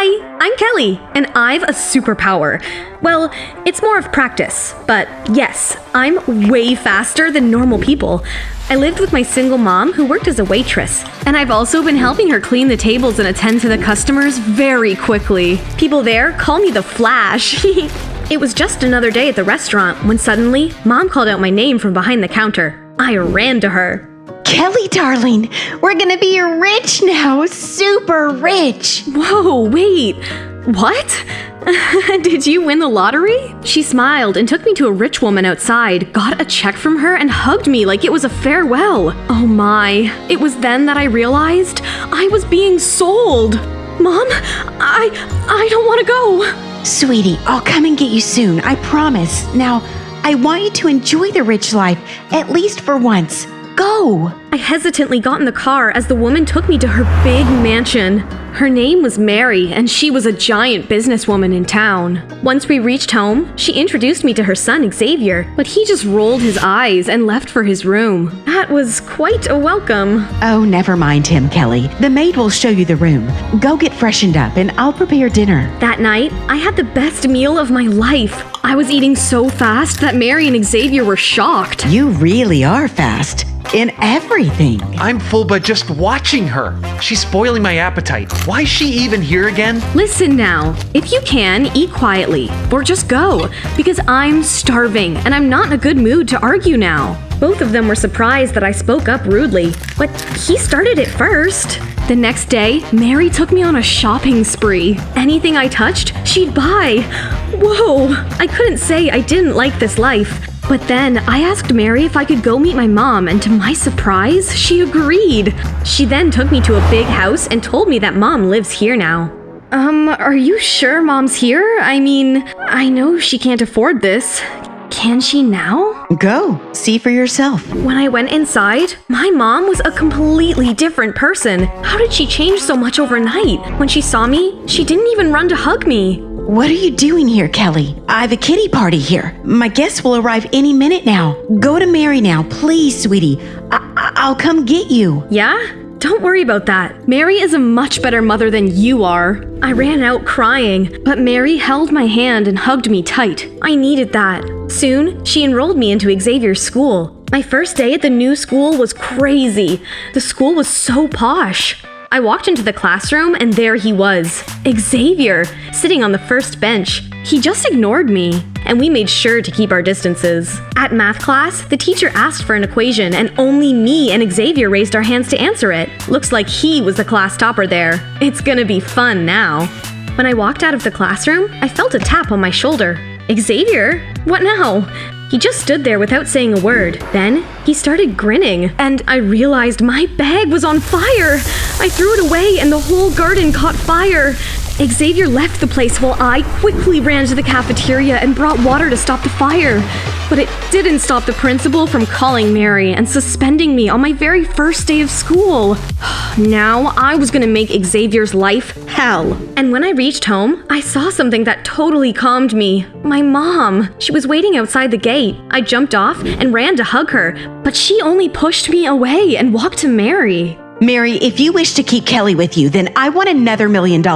Hi, I'm Kelly, and I've a superpower. Well, it's more of practice, but yes, I'm way faster than normal people. I lived with my single mom who worked as a waitress, and I've also been helping her clean the tables and attend to the customers very quickly. People there call me the Flash. It was just another day at the restaurant when suddenly, Mom called out my name from behind the counter. I ran to her. Kelly, darling, we're gonna be rich now, super rich. Whoa, wait, what? Did you win the lottery? She smiled and took me to a rich woman outside, got a check from her, and hugged me like it was a farewell. Oh my, it was then that I realized I was being sold. Mom, I don't want to go. Sweetie, I'll come and get you soon, I promise. Now, I want you to enjoy the rich life, at least for once. Go! I hesitantly got in the car as the woman took me to her big mansion. Her name was Mary, and she was a giant businesswoman in town. Once we reached home, she introduced me to her son Xavier, but he just rolled his eyes and left for his room. That was quite a welcome. Oh, never mind him, Kelly. The maid will show you the room. Go get freshened up, and I'll prepare dinner. That night, I had the best meal of my life. I was eating so fast that Mary and Xavier were shocked. You really are fast. In everything. I'm full by just watching her. She's spoiling my appetite. Why is she even here again? Listen now, if you can, eat quietly, or just go, because I'm starving and I'm not in a good mood to argue now. Both of them were surprised that I spoke up rudely, but he started it first. The next day, Mary took me on a shopping spree. Anything I touched, she'd buy. Whoa, I couldn't say I didn't like this life. But then I asked Mary if I could go meet my mom, and to my surprise, she agreed. She then took me to a big house and told me that Mom lives here now. Are you sure Mom's here? I mean, I know she can't afford this. Can she now? Go, see for yourself. When I went inside, my mom was a completely different person. How did she change so much overnight? When she saw me, she didn't even run to hug me. What are you doing here, Kelly? I have a kiddie party here. My guests will arrive any minute now. Go to Mary now, please, sweetie. I'll come get you. Yeah? Don't worry about that. Mary is a much better mother than you are. I ran out crying, but Mary held my hand and hugged me tight. I needed that. Soon, she enrolled me into Xavier's school. My first day at the new school was crazy. The school was so posh. I walked into the classroom and there he was, Xavier, sitting on the first bench. He just ignored me, and we made sure to keep our distances. At math class, the teacher asked for an equation and only me and Xavier raised our hands to answer it. Looks like he was the class topper there. It's gonna be fun now. When I walked out of the classroom, I felt a tap on my shoulder. Xavier? What now? He just stood there without saying a word. Then, he started grinning, and I realized my bag was on fire. I threw it away and the whole garden caught fire. Xavier left the place while I quickly ran to the cafeteria and brought water to stop the fire. But it didn't stop the principal from calling Mary and suspending me on my very first day of school. Now, I was gonna make Xavier's life hell. And when I reached home, I saw something that totally calmed me. My mom. She was waiting outside the gate. I jumped off and ran to hug her, but she only pushed me away and walked to Mary. Mary, if you wish to keep Kelly with you, then I want another $1 million,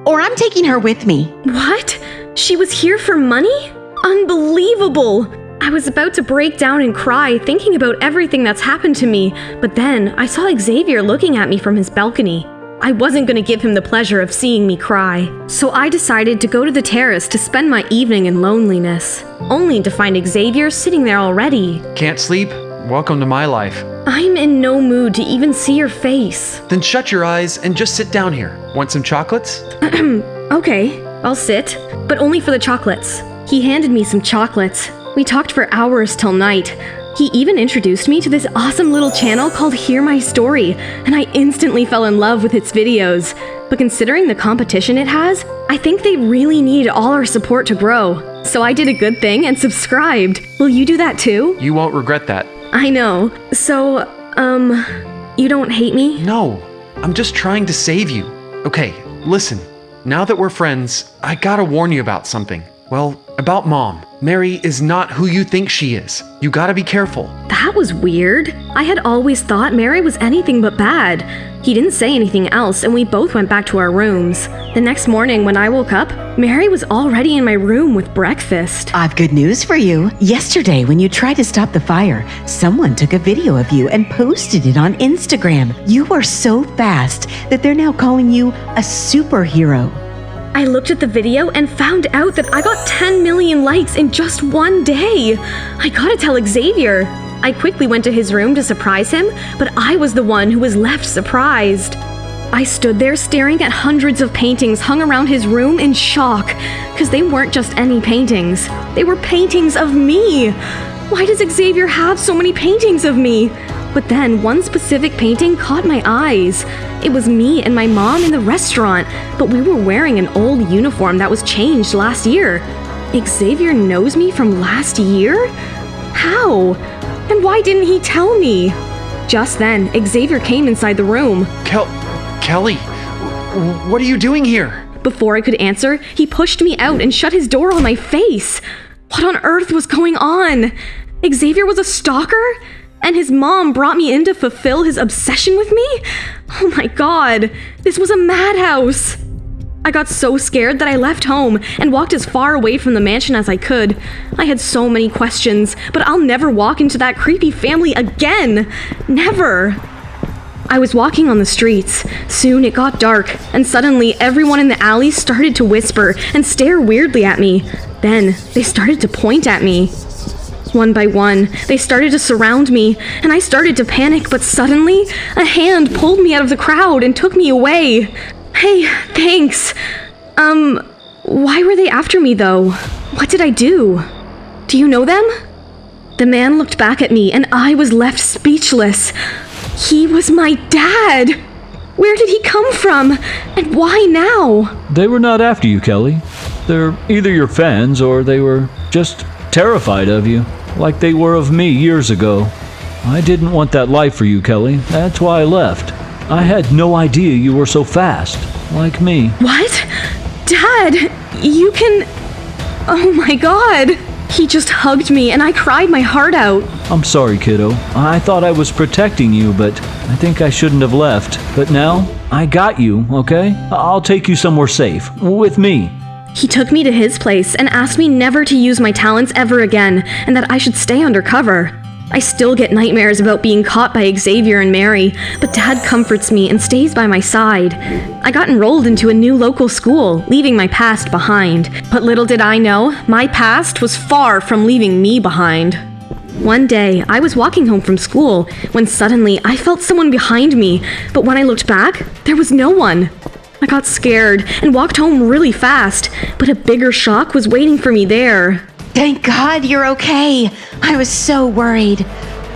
or I'm taking her with me. What? She was here for money? Unbelievable! I was about to break down and cry, thinking about everything that's happened to me, but then I saw Xavier looking at me from his balcony. I wasn't going to give him the pleasure of seeing me cry, so I decided to go to the terrace to spend my evening in loneliness, only to find Xavier sitting there already. Can't sleep? Welcome to my life. I'm in no mood to even see your face. Then shut your eyes and just sit down here. Want some chocolates? Okay, I'll sit, but only for the chocolates. He handed me some chocolates. We talked for hours till night. He even introduced me to this awesome little channel called Hear My Story, and I instantly fell in love with its videos. But considering the competition it has, I think they really need all our support to grow. So I did a good thing and subscribed. Will you do that too? You won't regret that. I know. So, you don't hate me? No, I'm just trying to save you. Okay, listen. Now that we're friends, I gotta warn you about something. Well, about Mom. Mary is not who you think she is. You gotta be careful. That was weird. I had always thought Mary was anything but bad. He didn't say anything else, and we both went back to our rooms. The next morning, when I woke up, Mary was already in my room with breakfast. I've good news for you. Yesterday, when you tried to stop the fire, someone took a video of you and posted it on Instagram. You are so fast that they're now calling you a superhero. I looked at the video and found out that I got 10 million likes in just one day. I gotta tell Xavier. I quickly went to his room to surprise him, but I was the one who was left surprised. I stood there staring at hundreds of paintings hung around his room in shock, because they weren't just any paintings. They were paintings of me. Why does Xavier have so many paintings of me? But then one specific painting caught my eyes. It was me and my mom in the restaurant, but we were wearing an old uniform that was changed last year. Xavier knows me from last year? How? And why didn't he tell me? Just then, Xavier came inside the room. Kelly, what are you doing here? Before I could answer, he pushed me out and shut his door on my face. What on earth was going on? Xavier was a stalker? And his mom brought me in to fulfill his obsession with me? Oh my god, this was a madhouse. I got so scared that I left home and walked as far away from the mansion as I could. I had so many questions, but I'll never walk into that creepy family again. Never. I was walking on the streets. Soon it got dark, and suddenly everyone in the alley started to whisper and stare weirdly at me. Then they started to point at me. One by one, they started to surround me, and I started to panic, but suddenly, a hand pulled me out of the crowd and took me away. Hey, thanks. Why were they after me, though? What did I do? Do you know them? The man looked back at me, and I was left speechless. He was my dad! Where did he come from? And why now? They were not after you, Kelly. They're either your fans or they were just terrified of you, like they were of me years ago. I didn't want that life for you, Kelly. That's why I left. I had no idea you were so fast, like me. What? Dad, you can... Oh my god. He just hugged me and I cried my heart out. I'm sorry, kiddo. I thought I was protecting you, but I think I shouldn't have left. But now, I got you, okay? I'll take you somewhere safe, with me. He took me to his place and asked me never to use my talents ever again, and that I should stay undercover. I still get nightmares about being caught by Xavier and Mary, but Dad comforts me and stays by my side. I got enrolled into a new local school, leaving my past behind. But little did I know, my past was far from leaving me behind. One day, I was walking home from school when suddenly I felt someone behind me, but when I looked back, there was no one. I got scared and walked home really fast, but a bigger shock was waiting for me there. Thank God you're okay. I was so worried.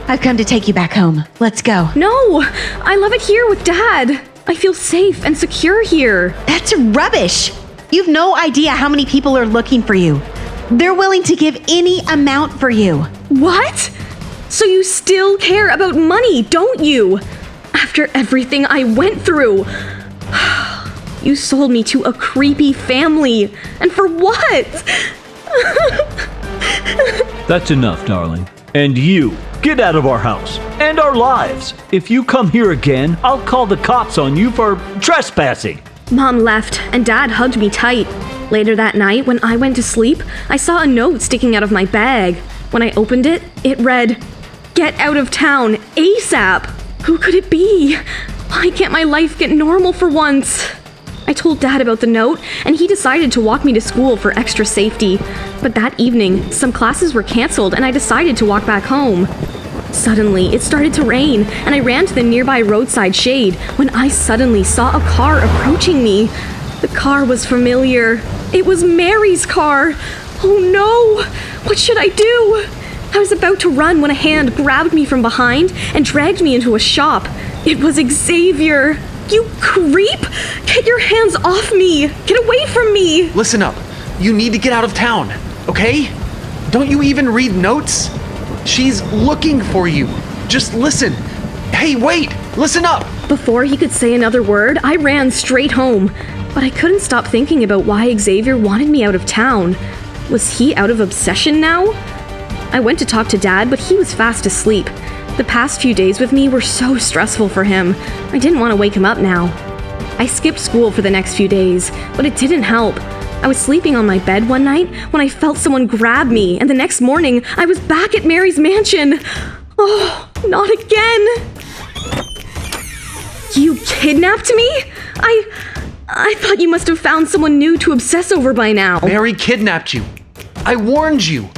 I've come to take you back home. Let's go. No, I love it here with Dad. I feel safe and secure here. That's rubbish. You've no idea how many people are looking for you. They're willing to give any amount for you. What? So you still care about money, don't you? After everything I went through. You sold me to a creepy family. And for what? That's enough, darling. And you, get out of our house and our lives. If you come here again, I'll call the cops on you for trespassing. Mom left and Dad hugged me tight. Later that night, when I went to sleep, I saw a note sticking out of my bag. When I opened it, it read, "Get out of town, ASAP." Who could it be? Why can't my life get normal for once? I told Dad about the note, and he decided to walk me to school for extra safety. But that evening, some classes were canceled, and I decided to walk back home. Suddenly, it started to rain, and I ran to the nearby roadside shade when I suddenly saw a car approaching me. The car was familiar. It was Mary's car. Oh no! What should I do? I was about to run when a hand grabbed me from behind and dragged me into a shop. It was Xavier. You creep! Get your hands off me! Get away from me! Listen up. You need to get out of town, okay? Don't you even read notes? She's looking for you. Just listen. Hey, wait! Listen up! Before he could say another word, I ran straight home. But I couldn't stop thinking about why Xavier wanted me out of town. Was he out of obsession now? I went to talk to Dad, but he was fast asleep. The past few days with me were so stressful for him. I didn't want to wake him up now. I skipped school for the next few days, but it didn't help. I was sleeping on my bed one night when I felt someone grab me, and the next morning, I was back at Mary's mansion. Oh, not again! You kidnapped me? I thought you must have found someone new to obsess over by now. Mary kidnapped you. I warned you.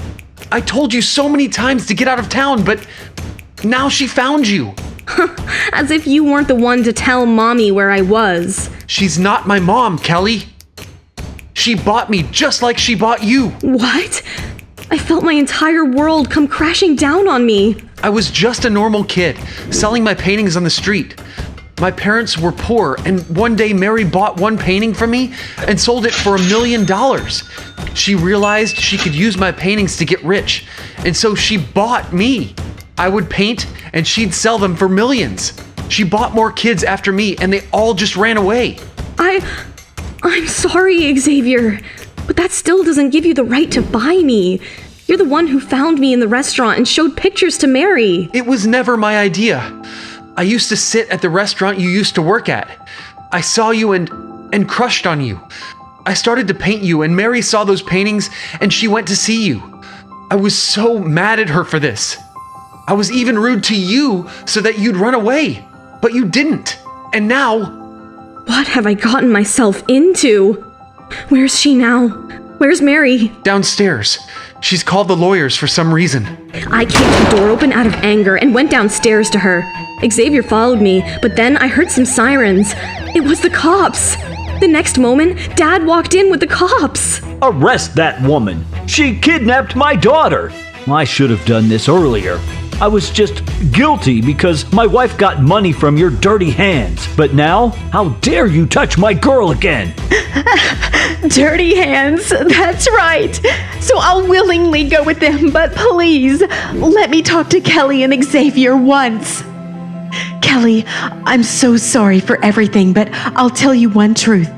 I told you so many times to get out of town, but now she found you. As if you weren't the one to tell Mommy where I was. She's not my mom, Kelly. She bought me just like she bought you. What? I felt my entire world come crashing down on me. I was just a normal kid, selling my paintings on the street. My parents were poor, and one day Mary bought one painting from me and sold it for $1 million. She realized she could use my paintings to get rich, and so she bought me. I would paint, and she'd sell them for millions. She bought more kids after me, and they all just ran away. I'm sorry, Xavier, but that still doesn't give you the right to buy me. You're the one who found me in the restaurant and showed pictures to Mary. It was never my idea. I used to sit at the restaurant you used to work at. I saw you and crushed on you. I started to paint you, and Mary saw those paintings, and she went to see you. I was so mad at her for this. I was even rude to you so that you'd run away, but you didn't. And now... What have I gotten myself into? Where's she now? Where's Mary? Downstairs. She's called the lawyers for some reason. I kicked the door open out of anger and went downstairs to her. Xavier followed me, but then I heard some sirens. It was the cops. The next moment, Dad walked in with the cops. Arrest that woman. She kidnapped my daughter. I should have done this earlier. I was just guilty because my wife got money from your dirty hands. But now, how dare you touch my girl again? Dirty hands, that's right. So I'll willingly go with them, but please, let me talk to Kelly and Xavier once. Kelly, I'm so sorry for everything, but I'll tell you one truth.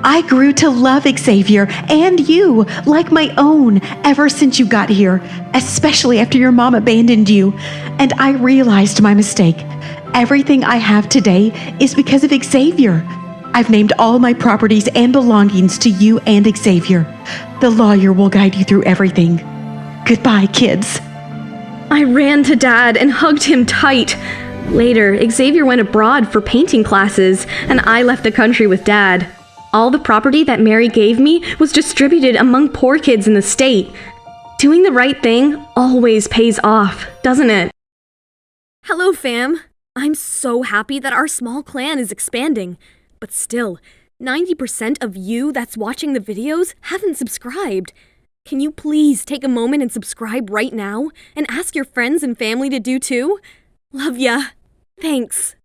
I grew to love Xavier and you like my own ever since you got here, especially after your mom abandoned you. And I realized my mistake. Everything I have today is because of Xavier. I've named all my properties and belongings to you and Xavier. The lawyer will guide you through everything. Goodbye, kids. I ran to Dad and hugged him tight. Later, Xavier went abroad for painting classes, and I left the country with Dad. All the property that Mary gave me was distributed among poor kids in the state. Doing the right thing always pays off, doesn't it? Hello, fam. I'm so happy that our small clan is expanding. But still, 90% of you that's watching the videos haven't subscribed. Can you please take a moment and subscribe right now? And ask your friends and family to do too? Love ya. Thanks.